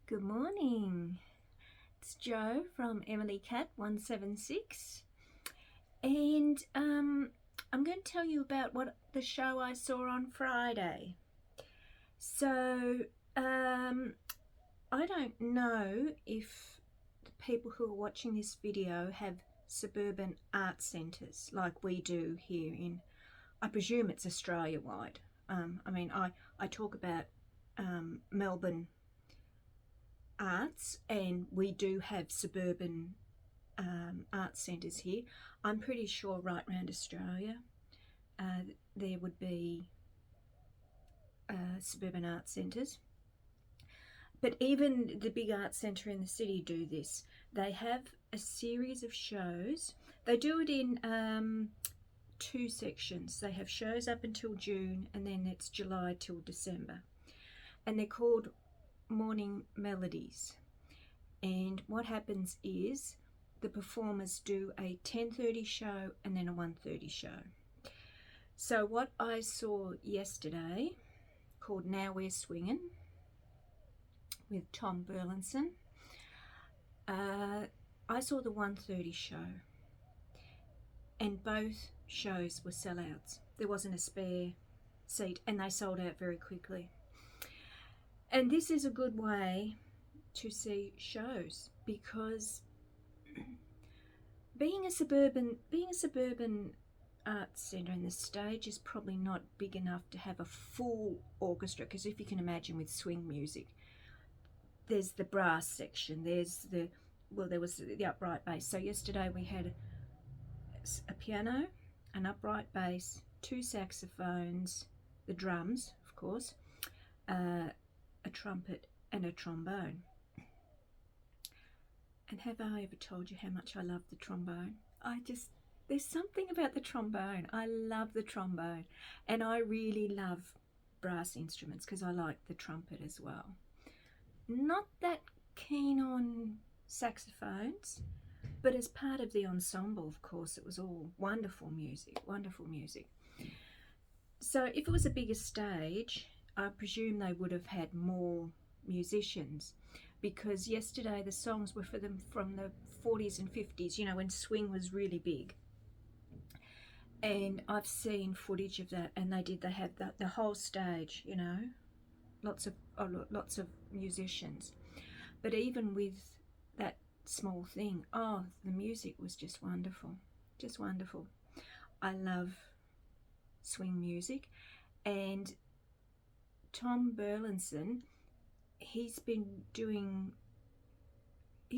Good morning. It's Jo from Emily Cat 176, and I'm going to tell you about what the show I saw on Friday. So I don't know if the people who are watching this video have suburban art centres like we do here in, I presume it's Australia-wide. I talk about Melbourne arts, and we do have suburban art centres here. I'm pretty sure right around Australia there would be suburban art centres. But even the big art centre in the city do this. They have a series of shows. They do it in two sections. They have shows up until June, and then it's July till December. And they're called Morning Melodies. And what happens is the performers do a 10:30 show and then a 1:30 show. So what I saw yesterday, called Now We're Swingin, with Tom Burlinson, I saw the 1:30 show, and both shows were sellouts. There wasn't a spare seat, and they sold out very quickly. And this is a good way to see shows, because being a suburban arts centre, and the stage is probably not big enough to have a full orchestra, because if you can imagine with swing music, there's the brass section, there was the upright bass. So yesterday we had a piano, an upright bass, two saxophones, the drums, of course, a trumpet and a trombone. And have I ever told you how much I love the trombone? There's something about the trombone. I love the trombone, and I really love brass instruments because I like the trumpet as well. Not that keen on saxophones, but as part of the ensemble, of course, it was all wonderful music, wonderful music. So if it was a bigger stage, I presume they would have had more musicians, because yesterday the songs were for them from the 40s and 50s, when swing was really big. And I've seen footage of that, and they had the whole stage, lots of musicians. But even with that small thing, the music was just wonderful, just wonderful. I love swing music. And Tom Burlinson, he's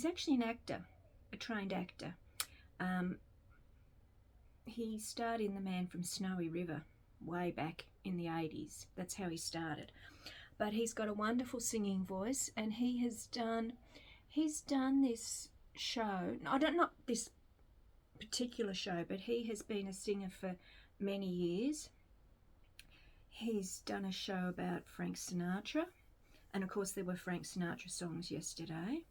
actually an actor, a trained actor. He starred in The Man from Snowy River way back in the 80s. That's how he started. But he's got a wonderful singing voice, and he's done this show. Not this particular show, but he has been a singer for many years. He's done a show about Frank Sinatra, and of course there were Frank Sinatra songs yesterday.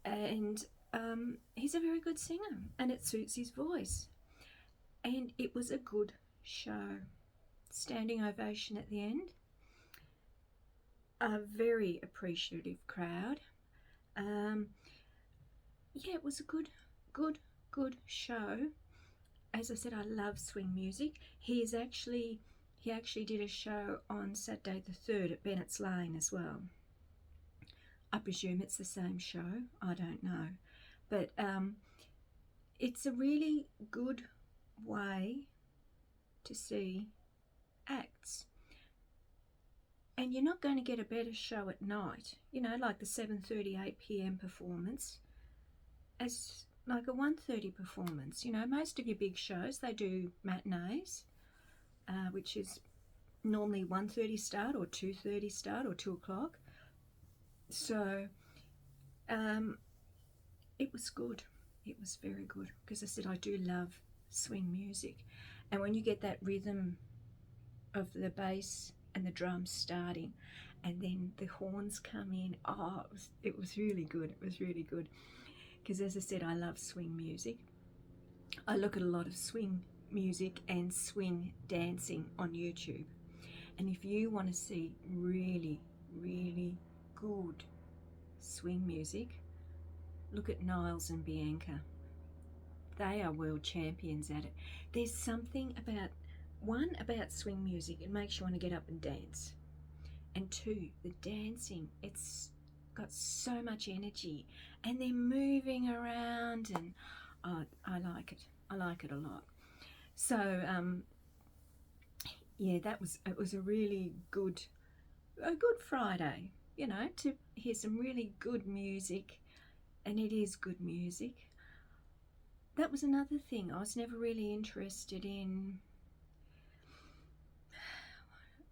And he's a very good singer, and it suits his voice. And it was a good show. Standing ovation at the end. A very appreciative crowd. It was a good show. As I said, I love swing music. He actually did a show on Saturday the 3rd at Bennett's Lane as well. I presume it's the same show. I don't know. But it's a really good way to see acts. And you're not going to get a better show at night, like the 7:30, 8 p.m. performance, as like a 1:30 performance. Most of your big shows, they do matinees, which is normally 1:30 start or 2:30 start or 2 o'clock. So it was good. It was very good, because I said I do love swing music. And when you get that rhythm of the bass and the drums starting, and then the horns come in, it was really good. It was really good, because as I said, I love swing music. I look at a lot of swing music and swing dancing on YouTube. And if you want to see really, really good swing music, look at Niles and Bianca. They are world champions at it. There's something about, one, about swing music, it makes you want to get up and dance. And two, the dancing, it's got so much energy and they're moving around, and I like it. I like it a lot. So yeah, it was a really good Friday, you know, to hear some really good music, and it is good music. That was another thing. I was never really interested in.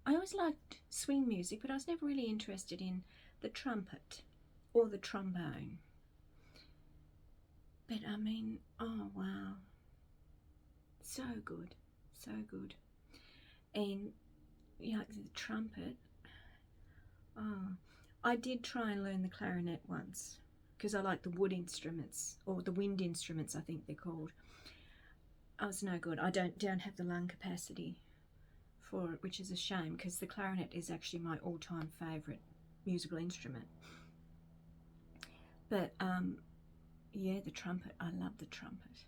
I always liked swing music, but I was never really interested in the trumpet or the trombone. But I mean, oh wow, so good, so good. And like the trumpet, oh, I did try and learn the clarinet once because I like the wood instruments, or the wind instruments I think they're called. I was no good. I don't have the lung capacity for it, which is a shame because the clarinet is actually my all-time favourite musical instrument. But yeah, the trumpet, I love the trumpet.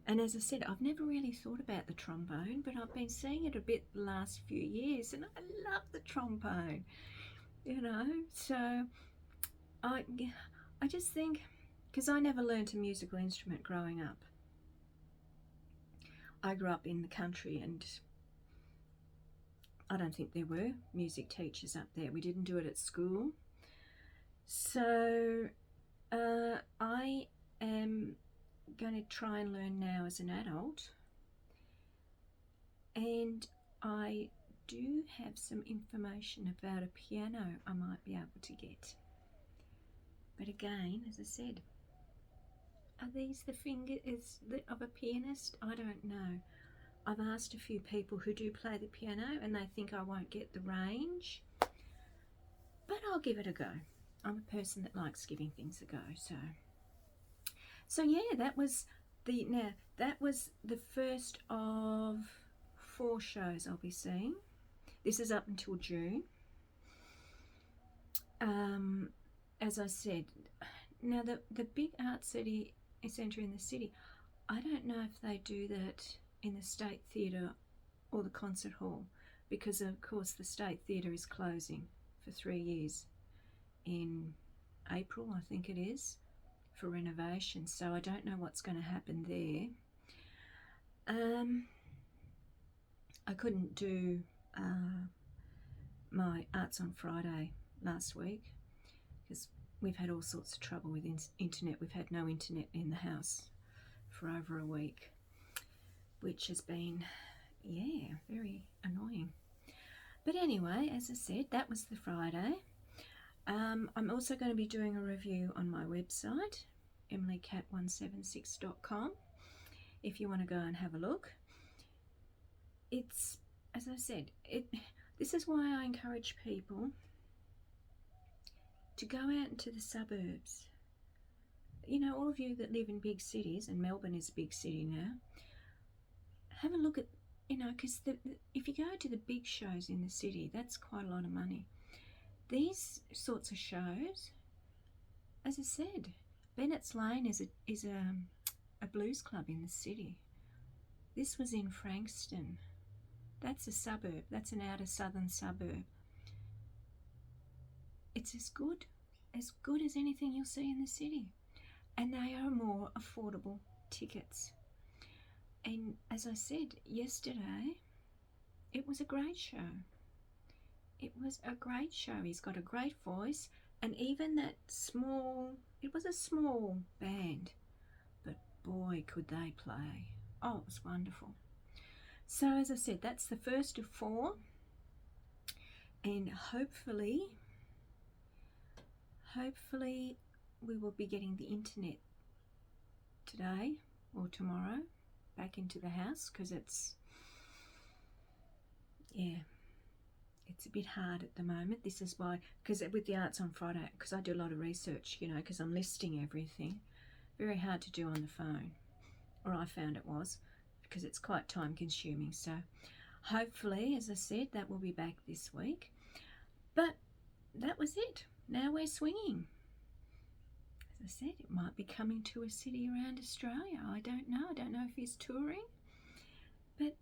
And as I said, I've never really thought about the trombone, but I've been seeing it a bit the last few years, and I love the trombone, you know. So I just think, because I never learned a musical instrument growing up. I grew up in the country, and I don't think there were music teachers up there. We didn't do it at school. So I am going to try and learn now as an adult, and I do have some information about a piano I might be able to get. But again, as I said, are these the fingers of a pianist? I don't know. I've asked a few people who do play the piano and they think I won't get the range, but I'll give it a go. I'm a person that likes giving things a go. So yeah, that was the first of 4 shows I'll be seeing. This is up until June. As I said, now the big art centre in the city, I don't know if they do that in the State Theatre or the concert hall, because of course the State Theatre is closing for 3 years in April, I think it is, for renovation. So I don't know what's going to happen there. I couldn't do my Arts on Friday last week because we've had all sorts of trouble with internet. We've had no internet in the house for over a week, which has been, yeah, very annoying. But anyway, as I said, that was the Friday. I'm also going to be doing a review on my website, emilycat176.com, if you want to go and have a look. It's, as I said, this is why I encourage people to go out into the suburbs. You know, all of you that live in big cities, and Melbourne is a big city now, have a look at, you know, because if you go to the big shows in the city, that's quite a lot of money. These sorts of shows, as I said, Bennett's Lane is a blues club in the city. This was in Frankston. That's a suburb. That's an outer southern suburb. It's as good as anything you'll see in the city. And they are more affordable tickets. And as I said yesterday, it was a great show. It was a great show. He's got a great voice, and even it was a small band, but boy, could they play. Oh, it was wonderful. So as I said, that's the first of 4, and hopefully we will be getting the internet today or tomorrow back into the house, because it's a bit hard at the moment. This is why, because with the Arts on Friday, because I do a lot of research, you know, because I'm listing everything, very hard to do on the phone, or I found it was, because it's quite time consuming. So hopefully, as I said, that will be back this week. But that was it. Now we're swinging. I said, it might be coming to a city around Australia. I don't know. I don't know if he's touring, but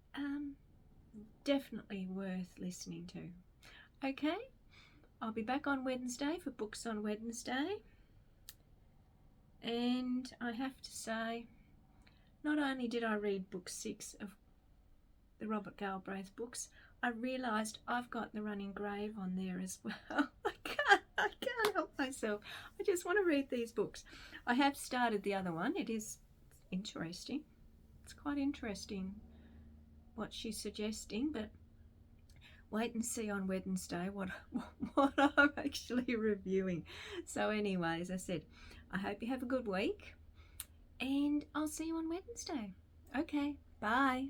definitely worth listening to. Okay, I'll be back on Wednesday for Books on Wednesday. And I have to say, not only did I read book 6 of the Robert Galbraith books, I realised I've got The Running Grave on there as well. I can't help myself. I just want to read these books. I have started the other one. It is interesting. It's quite interesting what she's suggesting, but wait and see on Wednesday what I'm actually reviewing. So anyway, as I said, I hope you have a good week, and I'll see you on Wednesday. Okay, bye.